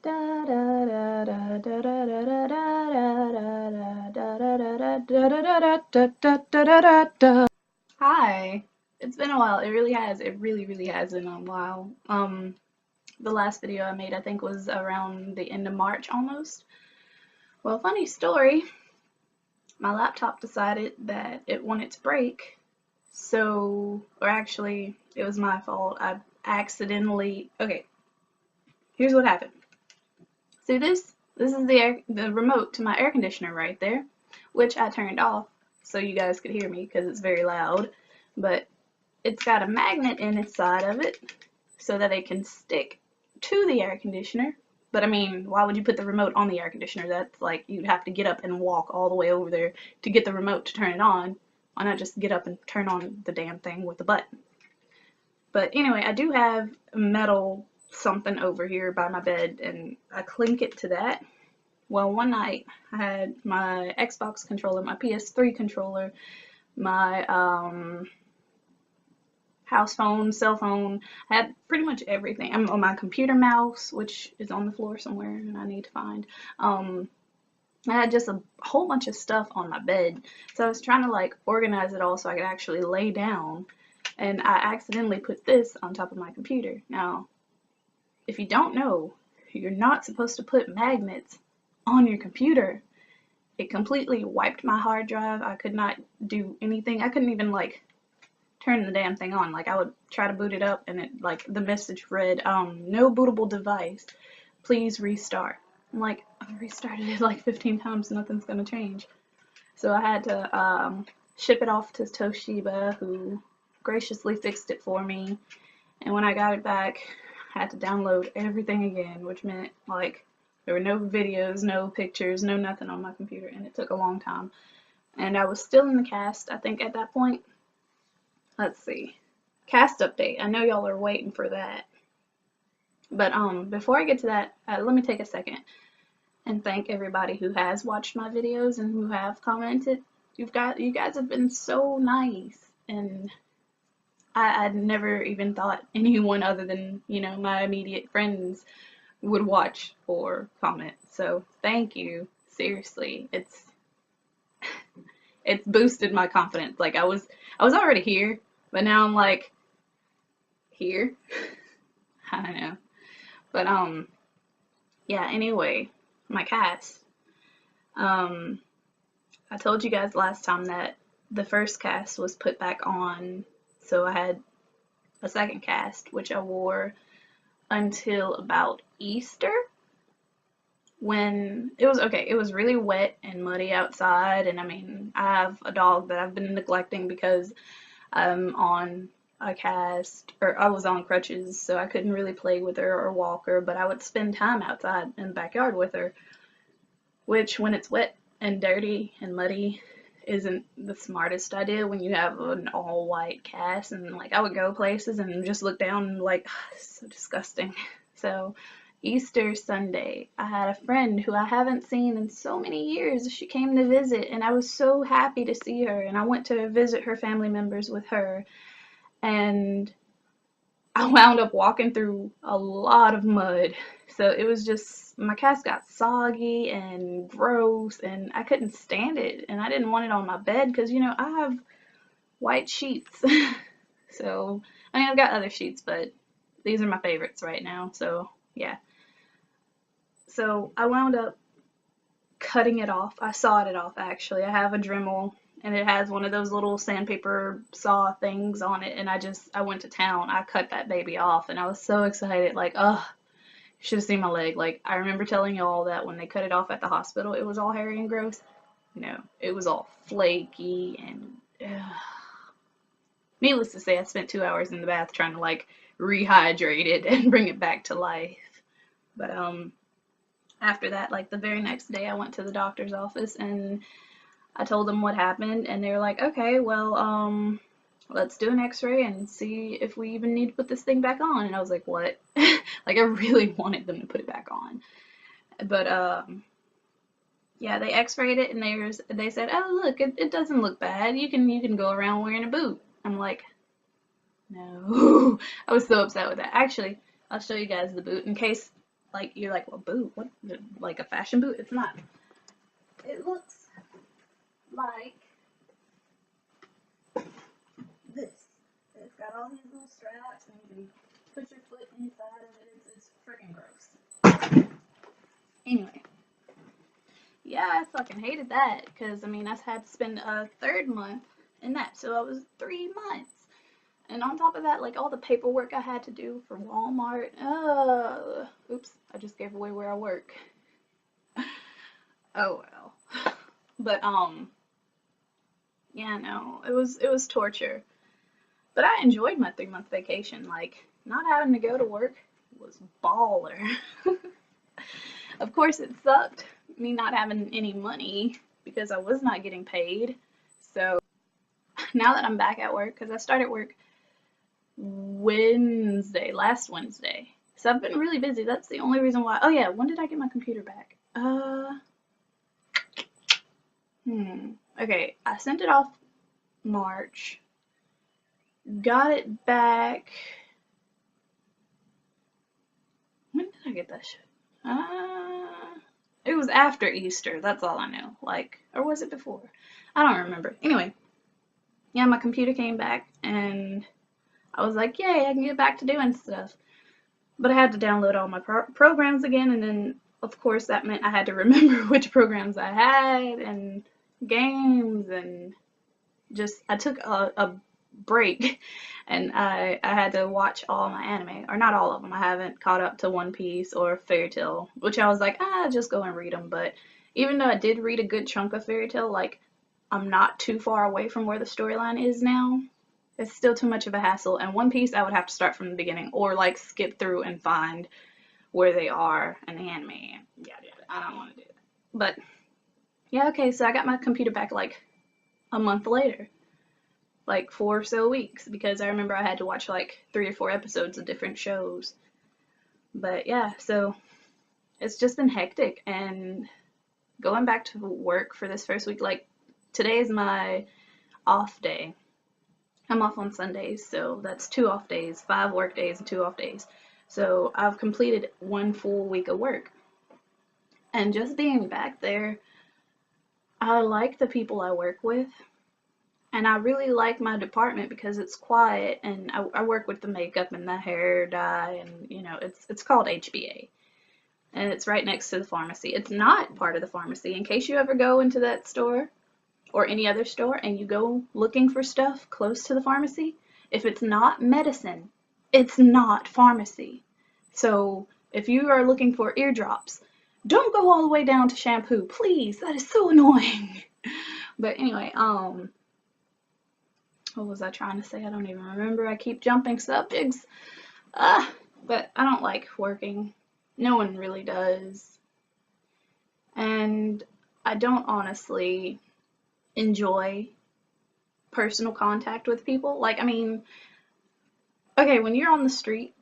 Hi. It's been a while. It really has. It really, really has been a while. The last video I made, I think, was around the end of March almost. Well, funny story. My laptop decided that it wanted to break. So, or actually, it was my fault. I accidentally, okay, here's what happened. See this? This is the remote to my air conditioner right there, which I turned off so you guys could hear me because it's very loud. But it's got a magnet inside of it so that it can stick to the air conditioner. But I mean, why would you put the remote on the air conditioner? That's like you'd have to get up and walk all the way over there to get the remote to turn it on. Why not just get up and turn on the damn thing with the button? But anyway, I do have metal something over here by my bed, and I clink it to that. Well, one night I had my Xbox controller, my PS3 controller, my house phone, cell phone. I had pretty much everything. I'm on my computer mouse, which is on the floor somewhere, and I need to find. I had just a whole bunch of stuff on my bed, so I was trying to like organize it all so I could actually lay down, and I accidentally put this on top of my computer. Now, if you don't know, you're not supposed to put magnets on your computer. It completely wiped my hard drive. I could not do anything. I couldn't even like turn the damn thing on. Like I would try to boot it up and it like the message read, no bootable device, please restart. I'm like, I've restarted it like 15 times, nothing's gonna change. So I had to ship it off to Toshiba, who graciously fixed it for me. And when I got it back, I had to download everything again, which meant like there were no videos, no pictures, no nothing on my computer, and it took a long time. And I was still in the cast, I think, at that point. Let's see. Cast update. I know y'all are waiting for that. But before I get to that, let me take a second and thank everybody who has watched my videos and who have commented. You guys have been so nice, and I'd never even thought anyone other than, you know, my immediate friends would watch or comment. So thank you. Seriously, it's boosted my confidence. Like I was already here, but now I'm like here. I don't know. But yeah, anyway, my cast. I told you guys last time that the first cast was put back on, so I had a second cast, which I wore until about Easter, when it was okay. It was really wet and muddy outside, and I mean, I have a dog that I've been neglecting because I'm on a cast, or I was on crutches, so I couldn't really play with her or walk her, but I would spend time outside in the backyard with her, which when it's wet and dirty and muddy isn't the smartest idea when you have an all white cast. And like I would go places and just look down and like, so disgusting. So Easter Sunday, I had a friend who I haven't seen in so many years. She came to visit, and I was so happy to see her, and I went to visit her family members with her, and I wound up walking through a lot of mud. So it was just, my cast got soggy and gross, and I couldn't stand it, and I didn't want it on my bed because, you know, I have white sheets. So, I mean, I've got other sheets, but these are my favorites right now, so yeah. So I wound up cutting it off. I sawed it off, actually. I have a Dremel, and it has one of those little sandpaper saw things on it, and I went to town. I cut that baby off, and I was so excited, like, ugh, you should have seen my leg. Like, I remember telling y'all that when they cut it off at the hospital, it was all hairy and gross. No, it was all flaky, and needless to say, I spent 2 hours in the bath trying to, like, rehydrate it and bring it back to life. But, after that, like, the very next day, I went to the doctor's office, and I told them what happened, and they were like, okay, well, let's do an x-ray and see if we even need to put this thing back on. And I was like, what? Like, I really wanted them to put it back on. But, yeah, they x-rayed it, and they said, oh, look, it doesn't look bad. You can go around wearing a boot. I'm like, no. I was so upset with that. Actually, I'll show you guys the boot in case Like, you're like, well, boot? What? Like a fashion boot? It's not. It looks like this. It's got all these little straps, and you can put your foot inside of it. It's freaking gross. Anyway, yeah, I fucking hated that, because, I mean, I had to spend a third month in that, so it was 3 months. And on top of that, like, all the paperwork I had to do for Walmart. Oops, I just gave away where I work. Oh well. But yeah, no, it was torture. But I enjoyed my 3 month vacation. Like, not having to go to work was baller. Of course, it sucked me not having any money because I was not getting paid. So now that I'm back at work, because I started work last Wednesday. So I've been really busy. That's the only reason why. Oh yeah, when did I get my computer back? Okay, I sent it off March. Got it back. When did I get that shit? It was after Easter. That's all I know. Like, or was it before? I don't remember. Anyway, yeah, my computer came back, and I was like, yay, I can get back to doing stuff. But I had to download all my programs again, and then, of course, that meant I had to remember which programs I had, and games, and just, I took a break, and I had to watch all my anime, or not all of them. I haven't caught up to One Piece or Fairy Tail, which I was like, just go and read them. But even though I did read a good chunk of Fairy Tail, like, I'm not too far away from where the storyline is now. It's still too much of a hassle. And One Piece, I would have to start from the beginning, or like skip through and find where they are in the anime. Yeah, I don't want to do that. But yeah, okay, so I got my computer back like a month later, like 4 or so weeks, because I remember I had to watch like 3 or 4 episodes of different shows. But yeah, so it's just been hectic, and going back to work for this first week, like today is my off day. I'm off on Sundays, so that's 2 off days, 5 work days and 2 off days. So I've completed 1 full week of work. And just being back there, I like the people I work with. And I really like my department because it's quiet, and I work with the makeup and the hair dye, and you know, it's called HBA. And it's right next to the pharmacy. It's not part of the pharmacy. In case you ever go into that store, or any other store, and you go looking for stuff close to the pharmacy, if it's not medicine, it's not pharmacy. So if you are looking for eardrops, don't go all the way down to shampoo, please. That is so annoying. But anyway, what was I trying to say? I don't even remember. I keep jumping subjects. But I don't like working. No one really does. And I don't honestly enjoy personal contact with people. Like, I mean, okay, when you're on the street,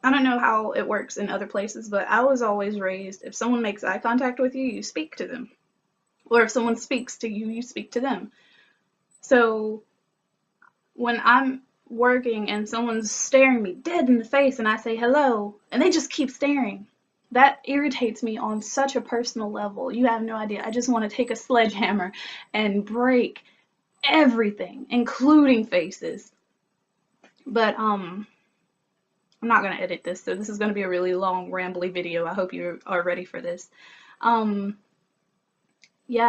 I don't know how it works in other places, but I was always raised, if someone makes eye contact with you, you speak to them. Or if someone speaks to you, you speak to them. So when I'm working and someone's staring me dead in the face and I say hello, and they just keep staring, that irritates me on such a personal level. You have no idea. I just want to take a sledgehammer and break everything, including faces. But I'm not going to edit this, so this is going to be a really long, rambly video. I hope you are ready for this. Yeah,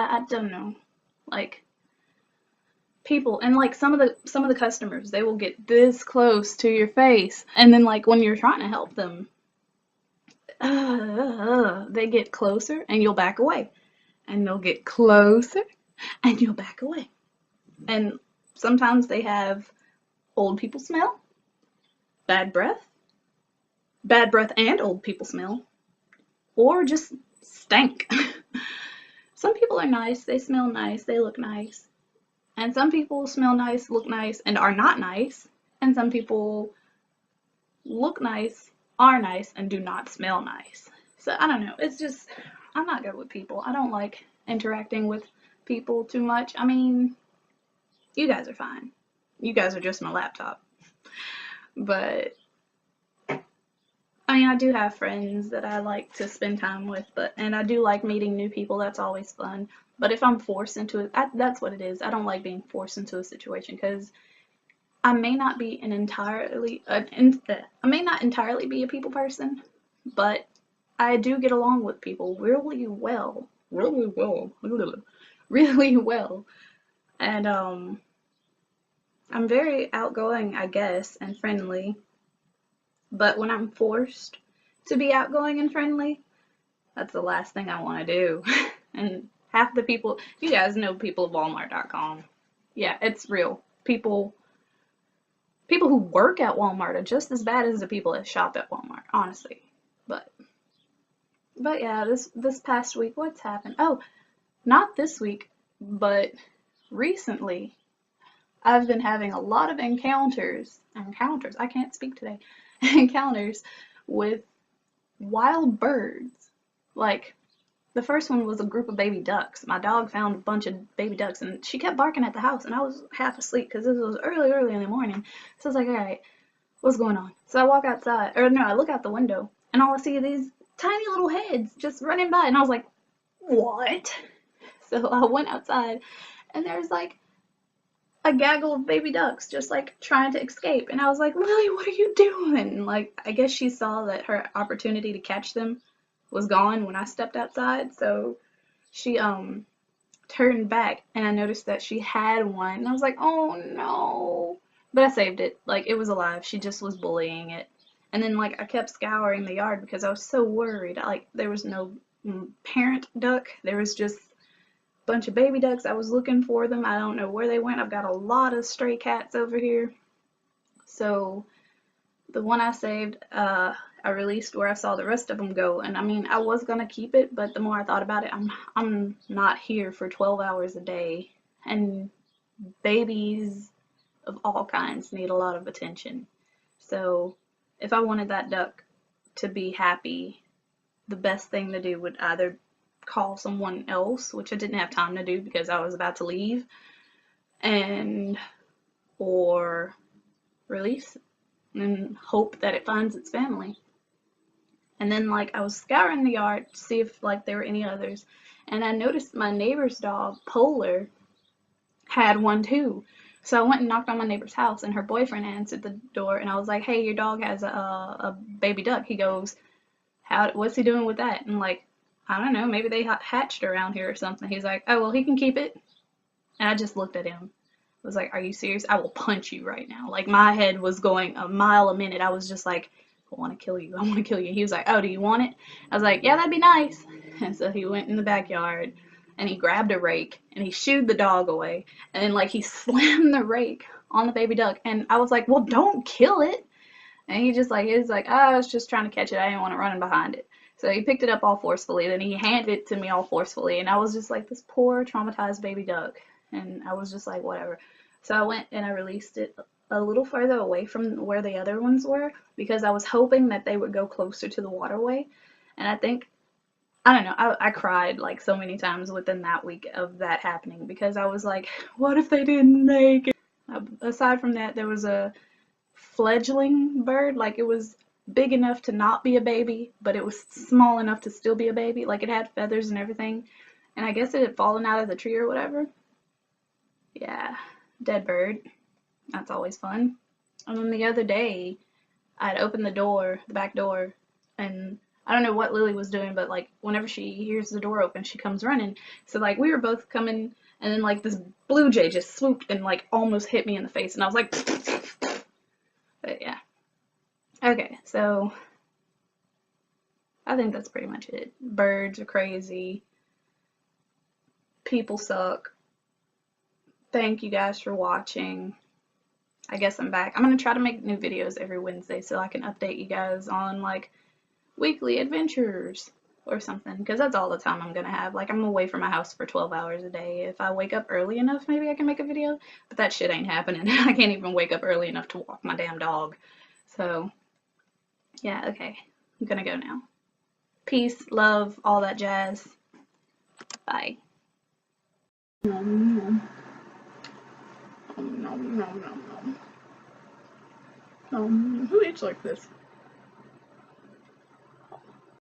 I don't know. Like, people, and like some of the customers, they will get this close to your face, and then like when you're trying to help them, they get closer and you'll back away, and they'll get closer and you'll back away. And sometimes they have old people smell, bad breath and old people smell, or just stank. Some people are nice, they smell nice, they look nice. And some people smell nice, look nice, and are not nice. And some people look nice, are nice, and do not smell nice. So I don't know. It's just, I'm not good with people. I don't like interacting with people too much. I mean, you guys are fine. You guys are just my laptop. But I mean, I do have friends that I like to spend time with, and I do like meeting new people. That's always fun. But if I'm forced into it, that's what it is. I don't like being forced into a situation because I may not be I may not entirely be a people person, but I do get along with people really well, really well, really well, and I'm very outgoing, I guess, and friendly. But when I'm forced to be outgoing and friendly, that's the last thing I want to do. And half the people, you guys know people of Walmart.com. Yeah, it's real. People who work at Walmart are just as bad as the people that shop at Walmart, honestly. But yeah, this past week, what's happened? Oh, not this week, but recently, I've been having a lot of encounters, I can't speak today, encounters with wild birds. Like, the first one was a group of baby ducks. My dog found a bunch of baby ducks, and she kept barking at the house, and I was half asleep because this was early in the morning. So I was like, all right, what's going on? So I walk outside, or no, I look out the window, and all I see are these tiny little heads just running by, and I was like, what? So I went outside, and there's like a gaggle of baby ducks just like trying to escape, and I was like, Lily, what are you doing? Like, I guess she saw that her opportunity to catch them was gone when I stepped outside, so she turned back, and I noticed that she had one, and I was like, oh no. But I saved it. Like, it was alive. She just was bullying it. And then, like, I kept scouring the yard because I was so worried. Like, there was no parent duck. There was just a bunch of baby ducks. I was looking for them. I don't know where they went. I've got a lot of stray cats over here. So the one I saved, I released where I saw the rest of them go. And I mean, I was gonna keep it, but the more I thought about it, I'm not here for 12 hours a day. And babies of all kinds need a lot of attention. So if I wanted that duck to be happy, the best thing to do would either call someone else, which I didn't have time to do because I was about to leave, or release it and hope that it finds its family. And then, like, I was scouring the yard to see if, like, there were any others, and I noticed my neighbor's dog, Polar, had one too. So I went and knocked on my neighbor's house, and her boyfriend answered the door, and I was like, hey, your dog has a baby duck. He goes, what's he doing with that? And, like, I don't know, maybe they hatched around here or something. He's like, oh, well, he can keep it. And I just looked at him. I was like, are you serious? I will punch you right now. Like, my head was going a mile a minute. I was just like, I want to kill you. I want to kill you. He was like, oh, do you want it? I was like, yeah, that'd be nice. And so he went in the backyard, and he grabbed a rake, and he shooed the dog away. And then, like, he slammed the rake on the baby duck. And I was like, well, don't kill it. And he was like, oh, I was just trying to catch it. I didn't want to run behind it. So he picked it up all forcefully. Then he handed it to me all forcefully. And I was just like, this poor traumatized baby duck. And I was just like, whatever. So I went and I released it a little further away from where the other ones were because I was hoping that they would go closer to the waterway. And I don't know, I cried like so many times within that week of that happening because I was like, what if they didn't make it? Aside from that, there was a fledgling bird. Like, it was big enough to not be a baby, but it was small enough to still be a baby. Like, it had feathers and everything. And I guess it had fallen out of the tree or whatever. Yeah, dead bird. That's always fun. And then the other day, I'd opened the back door, and I don't know what Lily was doing, but, like, whenever she hears the door open, she comes running. So, like, we were both coming, and then, like, this blue jay just swooped and, like, almost hit me in the face, and I was like, but yeah. Okay, so I think that's pretty much it. Birds are crazy. People suck. Thank you guys for watching. I guess I'm back. I'm going to try to make new videos every Wednesday so I can update you guys on, like, weekly adventures or something, because that's all the time I'm going to have. Like, I'm away from my house for 12 hours a day. If I wake up early enough, maybe I can make a video, but that shit ain't happening. I can't even wake up early enough to walk my damn dog. So, yeah, okay. I'm going to go now. Peace, love, all that jazz. Bye. Nom, nom, nom, nom, nom. Who eats like this?